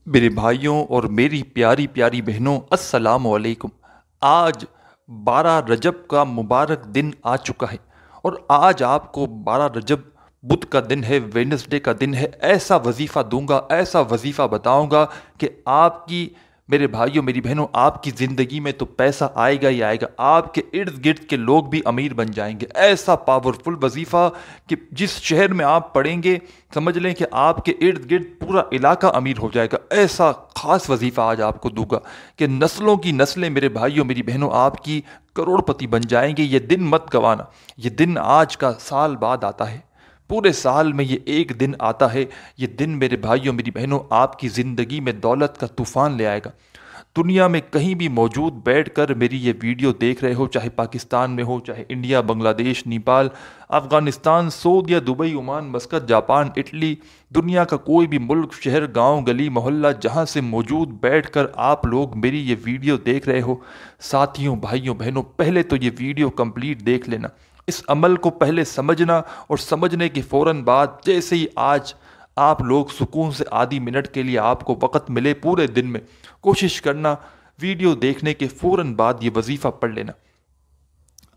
میرے بھائیوں اور میری پیاری پیاری بہنوں، السلام علیکم۔ آج 12 رجب کا مبارک دن آ چکا ہے، اور آج آپ کو 12 رجب بدھ کا دن ہے، وینسڈے کا دن ہے۔ ایسا وظیفہ دوں گا، ایسا وظیفہ بتاؤں گا کہ آپ کی، میرے بھائیوں میری بہنوں، آپ کی زندگی میں تو پیسہ آئے گا ہی آئے گا، آپ کے ارد گرد کے لوگ بھی امیر بن جائیں گے۔ ایسا پاورفل وظیفہ کہ جس شہر میں آپ پڑھیں گے، سمجھ لیں کہ آپ کے ارد گرد پورا علاقہ امیر ہو جائے گا۔ ایسا خاص وظیفہ آج آپ کو دوں گا کہ نسلوں کی نسلیں، میرے بھائیوں میری بہنوں، آپ کی کروڑ پتی بن جائیں گے۔ یہ دن مت گوانا، یہ دن آج کا سال بعد آتا ہے، پورے سال میں یہ ایک دن آتا ہے۔ یہ دن میرے بھائیوں میری بہنوں آپ کی زندگی میں دولت کا طوفان لے آئے گا۔ دنیا میں کہیں بھی موجود بیٹھ کر میری یہ ویڈیو دیکھ رہے ہو، چاہے پاکستان میں ہو، چاہے انڈیا، بنگلہ دیش، نیپال، افغانستان، سعودیہ، Dubai, Oman, Muscat, Japan, Italy, دنیا کا کوئی بھی ملک، شہر، گاؤں، گلی، محلہ، جہاں سے موجود بیٹھ کر آپ لوگ میری یہ ویڈیو دیکھ رہے ہو، ساتھیوں، بھائیوں، بہنوں، پہلے تو یہ ویڈیو کمپلیٹ دیکھ لینا۔ اس عمل کو پہلے سمجھنا، اور سمجھنے کے فوراً بعد جیسے ہی آج آپ لوگ سکون سے آدھی منٹ کے لیے آپ کو وقت ملے پورے دن میں، کوشش کرنا ویڈیو دیکھنے کے فوراً بعد یہ وظیفہ پڑھ لینا۔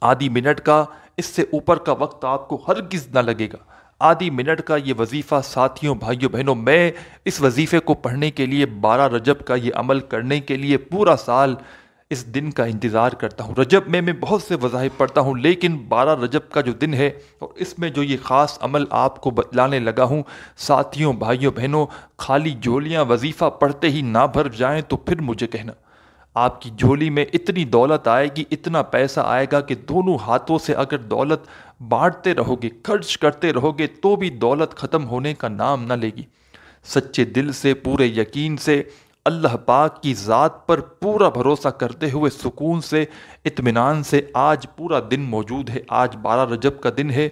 آدھی منٹ کا، اس سے اوپر کا وقت آپ کو ہرگز نہ لگے گا۔ آدھی منٹ کا یہ وظیفہ، ساتھیوں، بھائیوں، بہنوں، میں اس وظیفے کو پڑھنے کے لیے، 12 رجب کا یہ عمل کرنے کے لیے پورا سال اس دن کا انتظار کرتا ہوں۔ رجب میں بہت سے وظائف پڑھتا ہوں، لیکن 12 رجب کا جو دن ہے اور اس میں جو یہ خاص عمل آپ کو بتلانے لگا ہوں، ساتھیوں، بھائیوں، بہنوں، خالی جھولیاں وظیفہ پڑھتے ہی نہ بھر جائیں تو پھر مجھے کہنا۔ آپ کی جھولی میں اتنی دولت آئے گی، اتنا پیسہ آئے گا کہ دونوں ہاتھوں سے اگر دولت بانٹتے رہو گے، خرچ کرتے رہو گے، تو بھی دولت ختم ہونے کا نام نہ لے گی۔ سچے دل سے، پورے یقین سے، اللہ پاک کی ذات پر پورا بھروسہ کرتے ہوئے، سکون سے، اطمینان سے، آج پورا دن موجود ہے۔ آج 12 رجب کا دن ہے،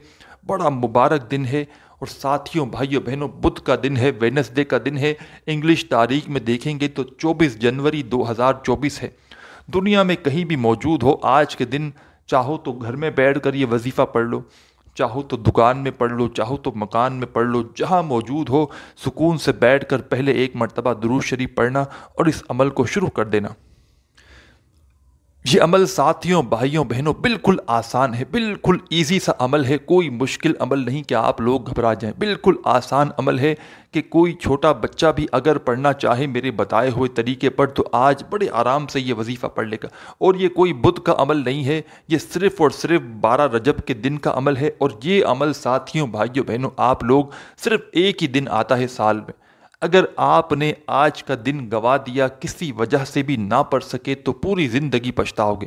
بڑا مبارک دن ہے، اور ساتھیوں، بھائیوں، بہنوں، بدھ کا دن ہے، وینسڈے کا دن ہے۔ انگلش تاریخ میں دیکھیں گے تو 24 جنوری 2024 ہے۔ دنیا میں کہیں بھی موجود ہو، آج کے دن چاہو تو گھر میں بیٹھ کر یہ وظیفہ پڑھ لو، چاہو تو دکان میں پڑھ لو، چاہو تو مکان میں پڑھ لو، جہاں موجود ہو سکون سے بیٹھ کر پہلے ایک مرتبہ درود شریف پڑھنا اور اس عمل کو شروع کر دینا۔ یہ عمل ساتھیوں، بھائیوں، بہنوں، بالکل آسان ہے، بالکل ایزی سا عمل ہے، کوئی مشکل عمل نہیں کہ آپ لوگ گھبرا جائیں۔ بالکل آسان عمل ہے کہ کوئی چھوٹا بچہ بھی اگر پڑھنا چاہے میرے بتائے ہوئے طریقے پر تو آج بڑے آرام سے یہ وظیفہ پڑھ لے گا۔ اور یہ کوئی بدھ کا عمل نہیں ہے، یہ صرف اور صرف 12 رجب کے دن کا عمل ہے، اور یہ عمل ساتھیوں، بھائیوں، بہنوں، آپ لوگ صرف ایک ہی دن آتا ہے سال میں۔ اگر آپ نے آج کا دن گوا دیا، کسی وجہ سے بھی نہ پڑھ سکے، تو پوری زندگی پچھتاؤ گے۔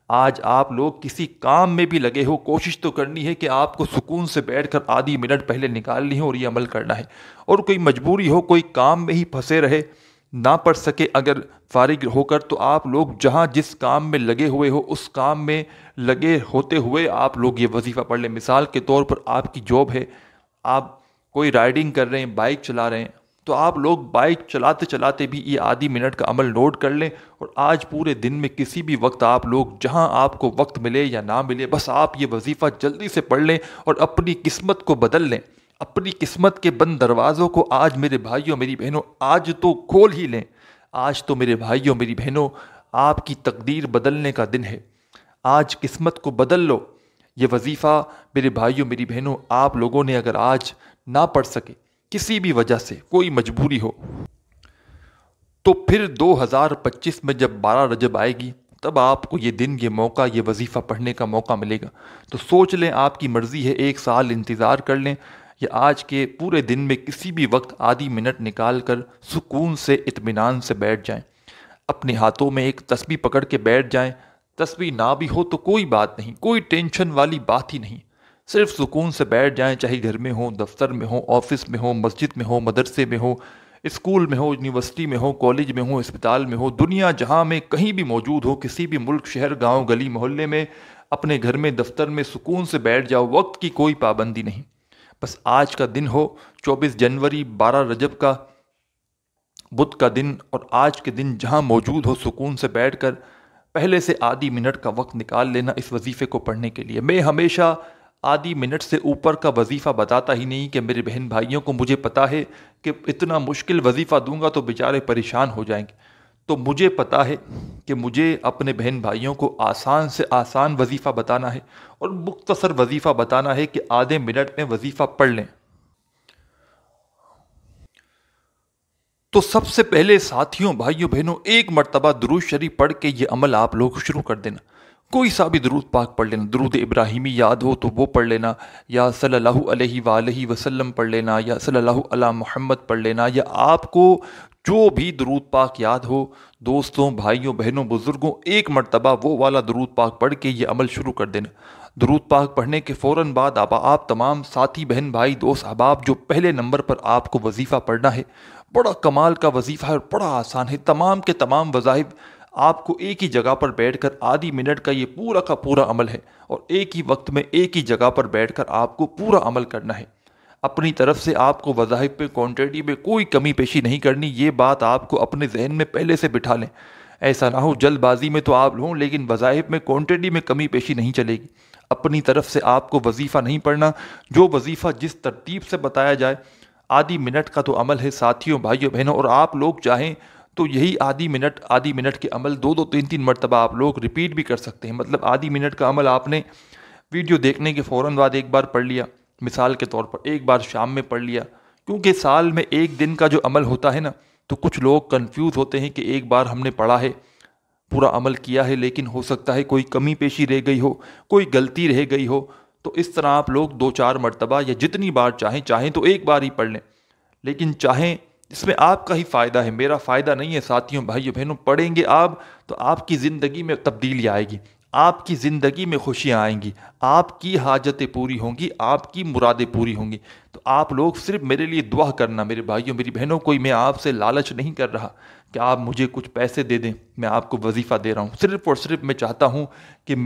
آج آپ لوگ کسی کام میں بھی لگے ہو، کوشش تو کرنی ہے کہ آپ کو سکون سے بیٹھ کر آدھی منٹ پہلے نکالنی ہے اور یہ عمل کرنا ہے۔ اور کوئی مجبوری ہو، کوئی کام میں ہی پھنسے رہے، نہ پڑھ سکے اگر فارغ ہو کر، تو آپ لوگ جہاں جس کام میں لگے ہوئے ہو، اس کام میں لگے ہوتے ہوئے آپ لوگ یہ وظیفہ پڑھ لیں۔ مثال کے طور پر آپ کی جاب ہے، آپ کوئی رائڈنگ کر رہے ہیں، بائک چلا رہے ہیں، تو آپ لوگ بائک چلاتے چلاتے بھی یہ آدھی منٹ کا عمل نوٹ کر لیں، اور آج پورے دن میں کسی بھی وقت آپ لوگ جہاں آپ کو وقت ملے یا نہ ملے، بس آپ یہ وظیفہ جلدی سے پڑھ لیں اور اپنی قسمت کو بدل لیں۔ اپنی قسمت کے بند دروازوں کو آج میرے بھائیوں میری بہنوں آج تو کھول ہی لیں۔ آج تو میرے بھائیوں میری بہنوں آپ کی تقدیر بدلنے کا دن ہے۔ آج قسمت کو بدل لو۔ یہ وظیفہ میرے بھائیوں میری بہنوں آپ لوگوں نے اگر آج نہ پڑھ سکے، کسی بھی وجہ سے کوئی مجبوری ہو، تو پھر 2025 میں جب 12 رجب آئے گی، تب آپ کو یہ دن، یہ موقع، یہ وظیفہ پڑھنے کا موقع ملے گا۔ تو سوچ لیں، آپ کی مرضی ہے، ایک سال انتظار کر لیں، یا آج کے پورے دن میں کسی بھی وقت آدھی منٹ نکال کر سکون سے، اطمینان سے بیٹھ جائیں۔ اپنے ہاتھوں میں ایک تسبیح پکڑ کے بیٹھ جائیں۔ تسبیح نہ بھی ہو تو کوئی بات نہیں، کوئی ٹینشن والی بات ہی نہیں، صرف سکون سے بیٹھ جائیں، چاہے گھر میں ہو، دفتر میں ہو، آفس میں ہو، مسجد میں ہو، مدرسے میں ہو، اسکول میں ہو، یونیورسٹی میں ہو، کالج میں ہو، اسپتال میں ہو، دنیا جہاں میں کہیں بھی موجود ہو، کسی بھی ملک، شہر، گاؤں، گلی، محلے میں، اپنے گھر میں، دفتر میں سکون سے بیٹھ جاؤ۔ وقت کی کوئی پابندی نہیں، بس آج کا دن ہو 24 جنوری، 12 رجب کا بدھ کا دن، اور آج کے دن جہاں موجود ہو سکون سے بیٹھ کر پہلے سے آدھی منٹ کا وقت نکال لینا اس وظیفے کو پڑھنے کے لیے۔ میں ہمیشہ آدھی منٹ سے اوپر کا وظیفہ بتاتا ہی نہیں کہ میرے بہن بھائیوں کو مجھے پتا ہے کہ اتنا مشکل وظیفہ دوں گا تو بیچارے پریشان ہو جائیں گے. تو مجھے پتا ہے کہ مجھے اپنے بہن بھائیوں کو آسان سے آسان وظیفہ بتانا ہے اور مختصر وظیفہ بتانا ہے کہ آدھے منٹ میں وظیفہ پڑھ لیں. تو سب سے پہلے ساتھیوں بھائیوں بہنوں ایک مرتبہ درود شریف پڑھ کے یہ عمل آپ لوگ شروع کر دینا. کوئی سا بھی درود پاک پڑھ لینا. درود ابراہیمی یاد ہو تو وہ پڑھ لینا, یا صلی اللہ علیہ وآلہ وسلم پڑھ لینا, یا صلی اللہ علی محمد پڑھ لینا, یا آپ کو جو بھی درود پاک یاد ہو. دوستوں بھائیوں بہنوں بزرگوں ایک مرتبہ وہ والا درود پاک پڑھ کے یہ عمل شروع کر دینا. درود پاک پڑھنے کے فوراً بعد آپ تمام ساتھی بہن بھائی دوست احباب جو پہلے نمبر پر آپ کو وظیفہ پڑھنا ہے, بڑا کمال کا وظیفہ ہے اور بڑا آسان ہے. تمام کے تمام وظائف آپ کو ایک ہی جگہ پر بیٹھ کر آدھی منٹ کا یہ پورا کا پورا عمل ہے, اور ایک ہی وقت میں ایک ہی جگہ پر بیٹھ کر آپ کو پورا عمل کرنا ہے. اپنی طرف سے آپ کو وظائف پہ کوانٹٹی میں کوئی کمی پیشی نہیں کرنی. یہ بات آپ کو اپنے ذہن میں پہلے سے بٹھا لیں. ایسا نہ ہو جلد بازی میں تو آپ لوں لیکن وظائف میں کوانٹٹی میں کمی پیشی نہیں چلے گی. اپنی طرف سے آپ کو وظیفہ نہیں پڑھنا. جو وظیفہ جس ترتیب سے بتایا جائے, آدھی منٹ کا تو عمل ہے ساتھیوں بھائیوں بہنوں, اور آپ لوگ چاہیں تو یہی آدھی منٹ کے عمل 2-3 مرتبہ آپ لوگ ریپیٹ بھی کر سکتے ہیں. مطلب آدھی منٹ کا عمل آپ نے ویڈیو دیکھنے کے فوراً بعد ایک بار پڑھ لیا, مثال کے طور پر ایک بار شام میں پڑھ لیا. کیونکہ سال میں ایک دن کا جو عمل ہوتا ہے نا, تو کچھ لوگ کنفیوز ہوتے ہیں کہ ایک بار ہم نے پڑھا ہے, پورا عمل کیا ہے, لیکن ہو سکتا ہے کوئی کمی پیشی رہ گئی ہو, کوئی غلطی رہ گئی ہو. تو اس طرح آپ لوگ 2-4 مرتبہ یا جتنی بار چاہیں تو ایک بار ہی پڑھ لیں, لیکن چاہیں اس میں آپ کا ہی فائدہ ہے, میرا فائدہ نہیں ہے. ساتھیوں بھائیوں بہنوں پڑھیں گے آپ تو آپ کی زندگی میں تبدیلی آئے گی, آپ کی زندگی میں خوشیاں آئیں گی, آپ کی حاجتیں پوری ہوں گی, آپ کی مرادیں پوری ہوں گی. تو آپ لوگ صرف میرے لیے دعا کرنا میرے بھائیوں میری بہنوں. کوئی میں آپ سے لالچ نہیں کر رہا کہ آپ مجھے کچھ پیسے دے دیں, میں آپ کو وظیفہ دے رہا ہوں. صرف اور صرف میں چاہتا ہوں کہ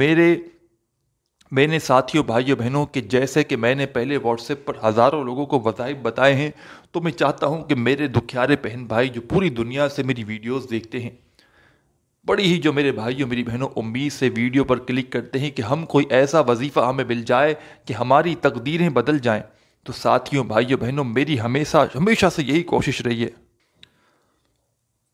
میں نے ساتھیوں بھائیوں بہنوں کہ جیسے کہ میں نے پہلے واٹس ایپ پر ہزاروں لوگوں کو وظائف بتائے ہیں, تو میں چاہتا ہوں کہ میرے دکھیارے بہن بھائی جو پوری دنیا سے میری ویڈیوز دیکھتے ہیں, بڑی ہی جو میرے بھائیوں میری بہنوں امید سے ویڈیو پر کلک کرتے ہیں کہ ہم کوئی ایسا وظیفہ ہمیں مل جائے کہ ہماری تقدیریں بدل جائیں. تو ساتھیوں بھائیوں بہنوں میری ہمیشہ سے یہی کوشش رہی ہے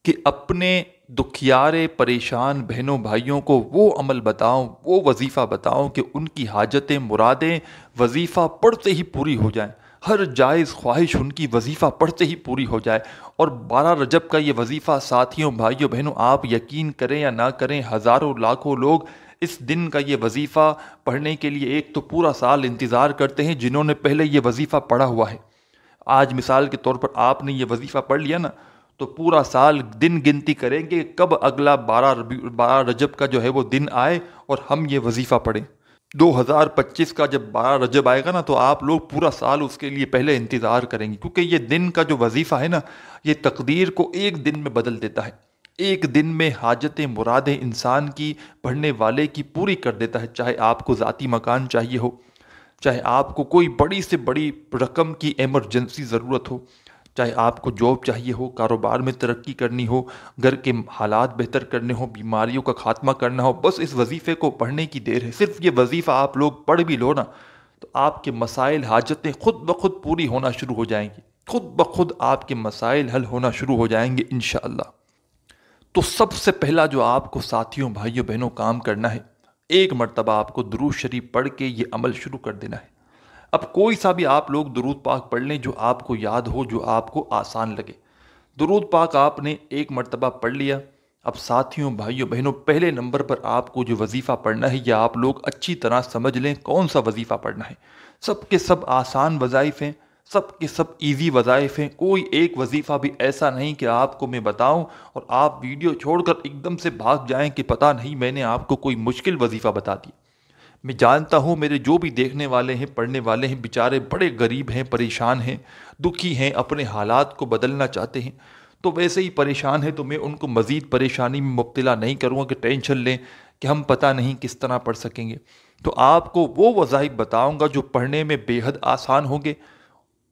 کہ اپنے دکھیارے پریشان بہنوں بھائیوں کو وہ عمل بتاؤں, وہ وظیفہ بتاؤں کہ ان کی حاجتیں مرادیں وظیفہ پڑھتے ہی پوری ہو جائیں. ہر جائز خواہش ان کی وظیفہ پڑھتے ہی پوری ہو جائے. اور 12 رجب کا یہ وظیفہ ساتھیوں بھائیوں بہنوں آپ یقین کریں یا نہ کریں, ہزاروں لاکھوں لوگ اس دن کا یہ وظیفہ پڑھنے کے لیے ایک تو پورا سال انتظار کرتے ہیں جنہوں نے پہلے یہ وظیفہ پڑھا ہوا ہے. آج مثال کے طور پر آپ نے یہ وظیفہ پڑھ لیا نا, تو پورا سال دن گنتی کریں گے کب اگلا 12 رجب کا جو ہے وہ دن آئے اور ہم یہ وظیفہ پڑھیں. 2025 کا جب 12 رجب آئے گا نا, تو آپ لوگ پورا سال اس کے لیے پہلے انتظار کریں گے, کیونکہ یہ دن کا جو وظیفہ ہے نا, یہ تقدیر کو ایک دن میں بدل دیتا ہے. ایک دن میں حاجتیں مرادیں انسان کی پڑھنے والے کی پوری کر دیتا ہے. چاہے آپ کو ذاتی مکان چاہیے ہو, چاہے آپ کو کوئی بڑی سے بڑی رقم کی ایمرجنسی ضرورت ہو, چاہے آپ کو جاب چاہیے ہو, کاروبار میں ترقی کرنی ہو, گھر کے حالات بہتر کرنے ہو, بیماریوں کا خاتمہ کرنا ہو, بس اس وظیفے کو پڑھنے کی دیر ہے. صرف یہ وظیفہ آپ لوگ پڑھ بھی لو نا, تو آپ کے مسائل حاجتیں خود بخود پوری ہونا شروع ہو جائیں گی, خود بخود آپ کے مسائل حل ہونا شروع ہو جائیں گے انشاءاللہ. تو سب سے پہلا جو آپ کو ساتھیوں بھائیوں بہنوں کام کرنا ہے, ایک مرتبہ آپ کو درود شریف پڑھ کے یہ عمل شروع کر دینا ہے. اب کوئی سا بھی آپ لوگ درود پاک پڑھ لیں جو آپ کو یاد ہو, جو آپ کو آسان لگے. درود پاک آپ نے ایک مرتبہ پڑھ لیا. اب ساتھیوں بھائیوں بہنوں پہلے نمبر پر آپ کو جو وظیفہ پڑھنا ہے, یہ آپ لوگ اچھی طرح سمجھ لیں کون سا وظیفہ پڑھنا ہے. سب کے سب آسان وظائف ہیں, سب کے سب ایزی وظائف ہیں. کوئی ایک وظیفہ بھی ایسا نہیں کہ آپ کو میں بتاؤں اور آپ ویڈیو چھوڑ کر ایک دم سے بھاگ جائیں کہ پتہ نہیں میں نے آپ کو کوئی مشکل وظیفہ بتا دی. میں جانتا ہوں میرے جو بھی دیکھنے والے ہیں پڑھنے والے ہیں بیچارے بڑے غریب ہیں, پریشان ہیں, دکھی ہیں, اپنے حالات کو بدلنا چاہتے ہیں. تو ویسے ہی پریشان ہیں, تو میں ان کو مزید پریشانی میں مبتلا نہیں کروں گا کہ ٹینشن لیں کہ ہم پتہ نہیں کس طرح پڑھ سکیں گے. تو آپ کو وہ وظائف بتاؤں گا جو پڑھنے میں بے حد آسان ہوں گے,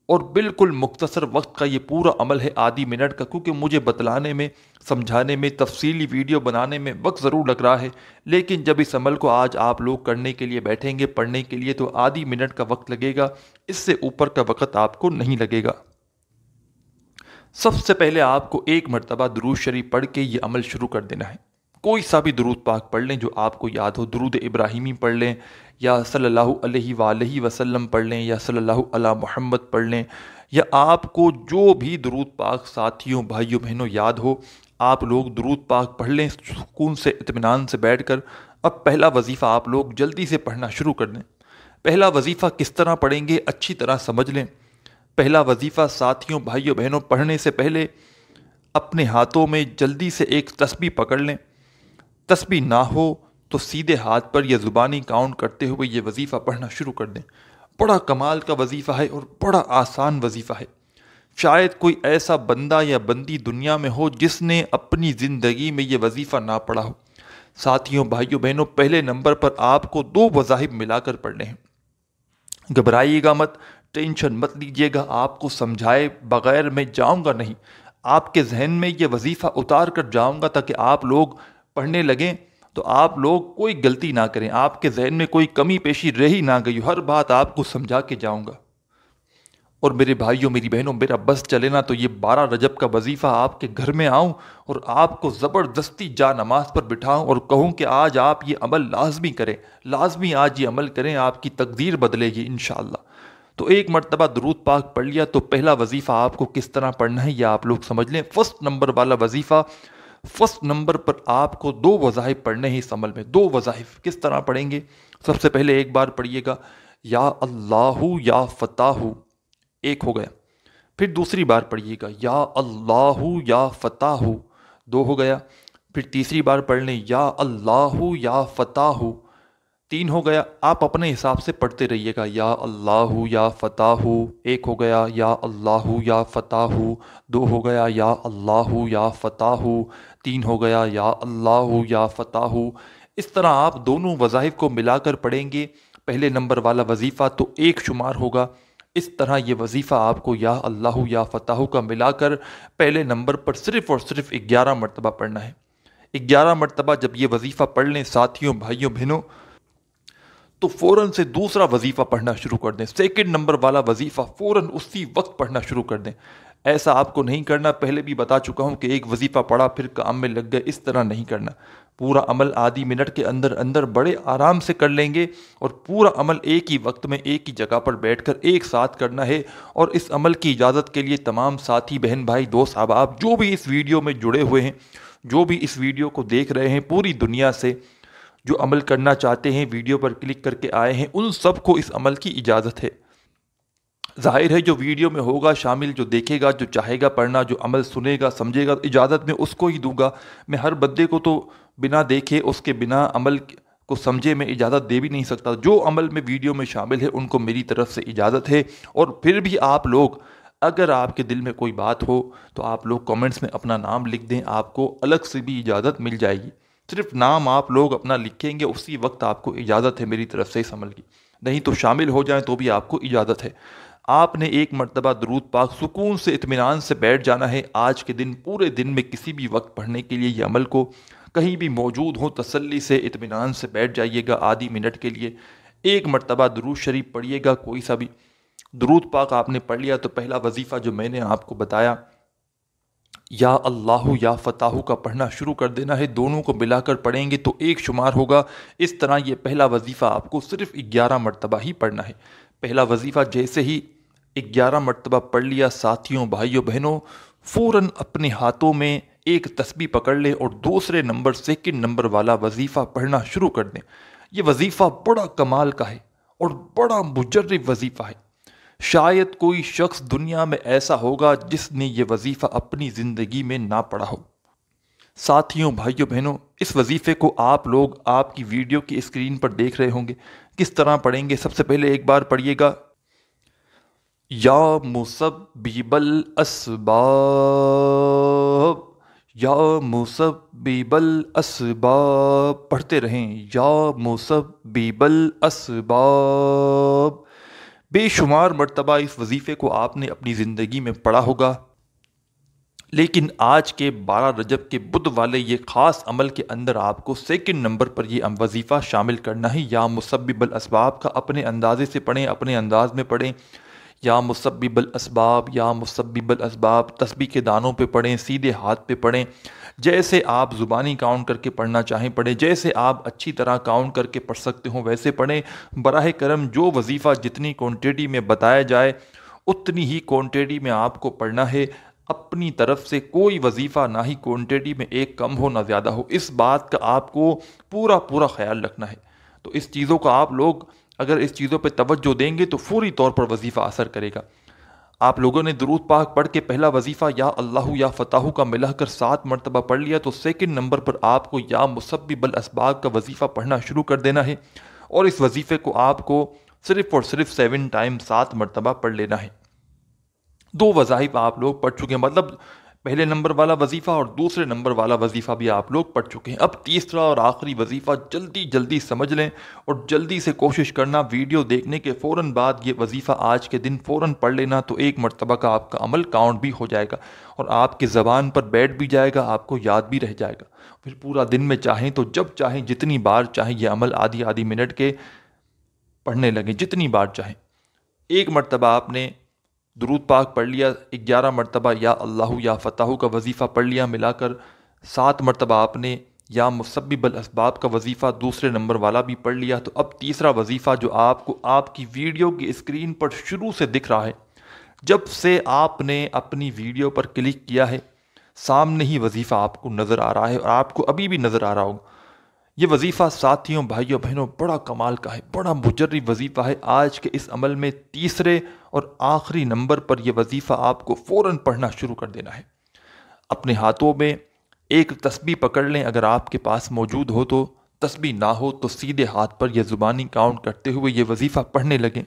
اور بالکل مختصر وقت کا یہ پورا عمل ہے، آدھی منٹ کا، کیونکہ مجھے بتلانے میں، سمجھانے میں، تفصیلی ویڈیو بنانے میں وقت ضرور لگ رہا ہے، لیکن جب اس عمل کو آج آپ لوگ کرنے کے لیے بیٹھیں گے، پڑھنے کے لیے، تو آدھی منٹ کا وقت لگے گا، اس سے اوپر کا وقت آپ کو نہیں لگے گا۔ سب سے پہلے آپ کو ایک مرتبہ درود شریف پڑھ کے یہ عمل شروع کر دینا ہے۔ کوئی سا بھی درود پاک پڑھ لیں جو آپ کو یاد ہو، درود ابراہیمی پڑھ لیں، یا صلی اللہ علیہ وآلہ وسلم پڑھ لیں، یا صلی اللہ علی محمد پڑھ لیں، یا آپ کو جو بھی درود پاک ساتھیوں، بھائیوں، بہنوں یاد ہو، آپ لوگ درود پاک پڑھ لیں سکون سے، اطمینان سے بیٹھ کر۔ اب پہلا وظیفہ آپ لوگ جلدی سے پڑھنا شروع کر دیں۔ پہلا وظیفہ کس طرح پڑھیں گے اچھی طرح سمجھ لیں۔ پہلا وظیفہ ساتھیوں، بھائیوں، بہنوں، پڑھنے سے پہلے اپنے ہاتھوں میں جلدی سے ایک تسبیح پکڑ لیں۔ تسبیح نہ ہو تو سیدھے ہاتھ پر یا زبانی کاؤنٹ کرتے ہوئے یہ وظیفہ پڑھنا شروع کر دیں۔ بڑا کمال کا وظیفہ ہے اور بڑا آسان وظیفہ ہے۔ شاید کوئی ایسا بندہ یا بندی دنیا میں ہو جس نے اپنی زندگی میں یہ وظیفہ نہ پڑھا ہو۔ ساتھیوں، بھائیوں، بہنوں، پہلے نمبر پر آپ کو 2 وظائف ملا کر پڑھنے ہیں۔ گھبرائیے گا مت، ٹینشن مت لیجیے گا، آپ کو سمجھائے بغیر میں جاؤں گا نہیں، آپ کے ذہن میں یہ وظیفہ اتار کر جاؤں گا تاکہ آپ لوگ پڑھنے لگیں تو آپ لوگ کوئی غلطی نہ کریں، آپ کے ذہن میں کوئی کمی پیشی رہ ہی نہ گئی، ہر بات آپ کو سمجھا کے جاؤں گا۔ اور میرے بھائیوں، میری بہنوں، میرا بس چلے نا تو یہ 12 رجب کا وظیفہ آپ کے گھر میں آؤں اور آپ کو زبردستی جا نماز پر بٹھاؤں اور کہوں کہ آج آپ یہ عمل لازمی کریں، لازمی آج یہ عمل کریں، آپ کی تقدیر بدلے گی انشاءاللہ۔ تو ایک مرتبہ درود پاک پڑھ لیا تو پہلا وظیفہ آپ کو کس طرح پڑھنا ہے یہ آپ لوگ سمجھ لیں۔ فرسٹ نمبر والا وظیفہ، فرسٹ نمبر پر آپ کو 2 وظائف پڑھنے ہیں اس عمل میں۔ 2 وظائف کس طرح پڑھیں گے؟ سب سے پہلے ایک بار پڑھیے گا یا اللہ یا فتح، ایک ہو گیا۔ پھر دوسری بار پڑھیے گا یا اللہ یا فتح، 2 ہو گیا۔ پھر تیسری بار پڑھ لیں یا اللہ یا فتح، 3 ہو گیا۔ آپ اپنے حساب سے پڑھتے رہیے گا، یا اللہ یا فتح، 1 ہو گیا، یا اللہ یا فتح، 2 ہو گیا، یا اللہ یا فتح، 3 ہو گیا، یا اللہ یا فتح۔ اس طرح آپ دونوں وظائف کو ملا کر پڑھیں گے۔ پہلے نمبر والا وظیفہ تو 1 شمار ہوگا، اس طرح یہ وظیفہ آپ کو یا اللہ یا فتح کا ملا کر پہلے نمبر پر صرف اور صرف 11 مرتبہ پڑھنا ہے۔ 11 مرتبہ جب یہ وظیفہ پڑھ لیں ساتھیوں، بھائیوں، بہنوں، تو فوراً سے دوسرا وظیفہ پڑھنا شروع کر دیں۔ سیکنڈ نمبر والا وظیفہ فوراً اسی وقت پڑھنا شروع کر دیں۔ ایسا آپ کو نہیں کرنا، پہلے بھی بتا چکا ہوں کہ ایک وظیفہ پڑھا پھر کام میں لگ گئے، اس طرح نہیں کرنا۔ پورا عمل آدھی منٹ کے اندر اندر بڑے آرام سے کر لیں گے، اور پورا عمل ایک ہی وقت میں ایک ہی جگہ پر بیٹھ کر ایک ساتھ کرنا ہے۔ اور اس عمل کی اجازت کے لیے تمام ساتھی، بہن، بھائی، دوست، احباب جو بھی اس ویڈیو میں جڑے ہوئے ہیں، جو بھی اس ویڈیو کو دیکھ رہے ہیں پوری دنیا سے، جو عمل کرنا چاہتے ہیں، ویڈیو پر کلک کر کے آئے ہیں، ان سب کو اس عمل کی اجازت ہے۔ ظاہر ہے جو ویڈیو میں ہوگا شامل، جو دیکھے گا، جو چاہے گا پڑھنا، جو عمل سنے گا، سمجھے گا، اجازت میں اس کو ہی دوں گا۔ میں ہر بندے کو تو بنا دیکھے، اس کے بنا عمل کو سمجھے میں اجازت دے بھی نہیں سکتا۔ جو عمل میں ویڈیو میں شامل ہے ان کو میری طرف سے اجازت ہے۔ اور پھر بھی آپ لوگ، اگر آپ کے دل میں کوئی بات ہو تو آپ لوگ کامنٹس میں اپنا نام لکھ دیں، آپ کو الگ سے بھی اجازت مل جائے گی۔ صرف نام آپ لوگ اپنا لکھیں گے، اسی وقت آپ کو اجازت ہے میری طرف سے اس عمل کی، نہیں تو شامل ہو جائیں تو بھی آپ کو اجازت ہے۔ آپ نے ایک مرتبہ درود پاک سکون سے، اطمینان سے بیٹھ جانا ہے۔ آج کے دن، پورے دن میں کسی بھی وقت پڑھنے کے لیے یہ عمل کو، کہیں بھی موجود ہوں، تسلی سے، اطمینان سے بیٹھ جائیے گا آدھی منٹ کے لیے۔ ایک مرتبہ درود شریف پڑھیے گا، کوئی سا بھی درود پاک آپ نے پڑھ لیا تو پہلا وظیفہ جو میں نے آپ کو بتایا، یا اللہ یا فتح کا پڑھنا شروع کر دینا ہے۔ دونوں کو ملا کر پڑھیں گے تو 1 شمار ہوگا۔ اس طرح یہ پہلا وظیفہ آپ کو صرف 11 مرتبہ ہی پڑھنا ہے۔ پہلا وظیفہ جیسے ہی 11 مرتبہ پڑھ لیا ساتھیوں، بھائیوں، بہنوں، فوراً اپنے ہاتھوں میں ایک تسبیح پکڑ لیں اور دوسرے نمبر، سیکنڈ نمبر والا وظیفہ پڑھنا شروع کر دیں۔ یہ وظیفہ بڑا کمال کا ہے اور بڑا مجرب وظیفہ ہے۔ شاید کوئی شخص دنیا میں ایسا ہوگا جس نے یہ وظیفہ اپنی زندگی میں نہ پڑھا ہو۔ ساتھیوں، بھائیوں، بہنوں، اس وظیفے کو آپ لوگ آپ کی ویڈیو کی اسکرین پر دیکھ رہے ہوں گے۔ کس طرح پڑھیں گے؟ سب سے پہلے ایک بار پڑھیے گا یا مسبب الاسباب، یا مسبب الاسباب، پڑھتے رہیں یا مسبب الاسباب۔ بے شمار مرتبہ اس وظیفے کو آپ نے اپنی زندگی میں پڑھا ہوگا، لیکن آج کے 12 رجب کے بدھ والے یہ خاص عمل کے اندر آپ کو سیکنڈ نمبر پر یہ وظیفہ شامل کرنا ہے۔ یا مسبب الاسباب کا اپنے اندازے سے پڑھیں، اپنے انداز میں پڑھیں۔ یا مسبب الاسباب، یا مسبب الاسباب، تسبیح کے دانوں پہ پڑھیں، سیدھے ہاتھ پہ پڑھیں، جیسے آپ زبانی کاؤنٹ کر کے پڑھنا چاہیں پڑھیں، جیسے آپ اچھی طرح کاؤنٹ کر کے پڑھ سکتے ہوں ویسے پڑھیں۔ براہ کرم جو وظیفہ جتنی کوانٹٹی میں بتایا جائے اتنی ہی کوانٹٹی میں آپ کو پڑھنا ہے۔ اپنی طرف سے کوئی وظیفہ نہ ہی کوانٹٹی میں ایک کم ہو نہ زیادہ ہو، اس بات کا آپ کو پورا خیال رکھنا ہے۔ تو اس چیزوں کا آپ لوگ اگر اس چیزوں پہ توجہ دیں گے تو فوری طور پر وظیفہ اثر کرے گا۔ آپ لوگوں نے درود پاک پڑھ کے پہلا وظیفہ یا اللہ یا فتح کا ملا کر 7 مرتبہ پڑھ لیا، تو سیکنڈ نمبر پر آپ کو یا مسبب الاسباب کا وظیفہ پڑھنا شروع کر دینا ہے، اور اس وظیفے کو آپ کو صرف اور صرف 7 ٹائم 7 مرتبہ پڑھ لینا ہے۔ 2 وظائف آپ لوگ پڑھ چکے ہیں، مطلب پہلے نمبر والا وظیفہ اور دوسرے نمبر والا وظیفہ بھی آپ لوگ پڑھ چکے ہیں۔ اب تیسرا اور آخری وظیفہ جلدی سمجھ لیں، اور جلدی سے کوشش کرنا ویڈیو دیکھنے کے فوراً بعد یہ وظیفہ آج کے دن فوراً پڑھ لینا، تو 1 مرتبہ کا آپ کا عمل کاؤنٹ بھی ہو جائے گا، اور آپ کی زبان پر بیٹھ بھی جائے گا، آپ کو یاد بھی رہ جائے گا۔ پھر پورا دن میں چاہیں تو جب چاہیں جتنی بار چاہیں یہ عمل آدھی منٹ کے پڑھنے لگیں، جتنی بار چاہیں۔ 1 مرتبہ آپ نے درود پاک پڑھ لیا، 11 مرتبہ یا اللہ یا فتح کا وظیفہ پڑھ لیا ملا کر، 7 مرتبہ آپ نے یا مسبب الاسباب کا وظیفہ دوسرے نمبر والا بھی پڑھ لیا۔ تو اب تیسرا وظیفہ جو آپ کو آپ کی ویڈیو کی اسکرین پر شروع سے دکھ رہا ہے، جب سے آپ نے اپنی ویڈیو پر کلک کیا ہے سامنے ہی وظیفہ آپ کو نظر آ رہا ہے، اور آپ کو ابھی بھی نظر آ رہا ہوگا۔ یہ وظیفہ ساتھیوں، بھائیوں، بہنوں، بڑا کمال کا ہے، بڑا مجرب وظیفہ ہے۔ آج کے اس عمل میں تیسرے اور آخری نمبر پر یہ وظیفہ آپ کو فوراً پڑھنا شروع کر دینا ہے۔ اپنے ہاتھوں میں ایک تسبیح پکڑ لیں، اگر آپ کے پاس موجود ہو تو، تسبیح نہ ہو تو سیدھے ہاتھ پر یہ زبانی کاؤنٹ کرتے ہوئے یہ وظیفہ پڑھنے لگیں۔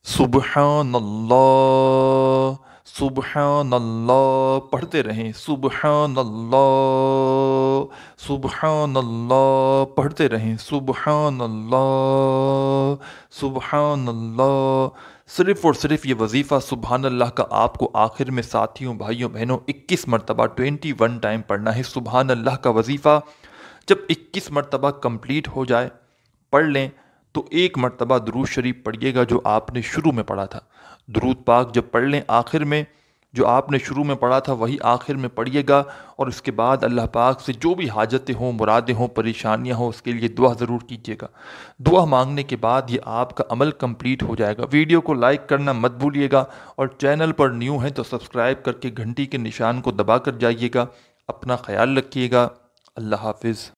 سبحان اللہ، سبحان اللہ، پڑھتے رہیں، سبحان اللہ، سبحان اللہ، پڑھتے رہیں، سبحان اللہ، سبحان اللہ۔ صرف اور صرف یہ وظیفہ سبحان اللہ کا آپ کو آخر میں ساتھیوں، بھائیوں، بہنوں 21 مرتبہ 21 ٹائم پڑھنا ہے۔ سبحان اللہ کا وظیفہ جب 21 مرتبہ کمپلیٹ ہو جائے، پڑھ لیں، تو 1 مرتبہ درود شریف پڑھیے گا جو آپ نے شروع میں پڑھا تھا۔ درود پاک جب پڑھ لیں آخر میں، جو آپ نے شروع میں پڑھا تھا وہی آخر میں پڑھیے گا، اور اس کے بعد اللہ پاک سے جو بھی حاجتیں ہوں، مرادیں ہوں، پریشانیاں ہوں، اس کے لیے دعا ضرور کیجیے گا۔ دعا مانگنے کے بعد یہ آپ کا عمل کمپلیٹ ہو جائے گا۔ ویڈیو کو لائک کرنا مت بھولیے گا، اور چینل پر نیو ہیں تو سبسکرائب کر کے گھنٹی کے نشان کو دبا کر جائیے گا۔ اپنا خیال رکھیے گا۔ اللہ حافظ۔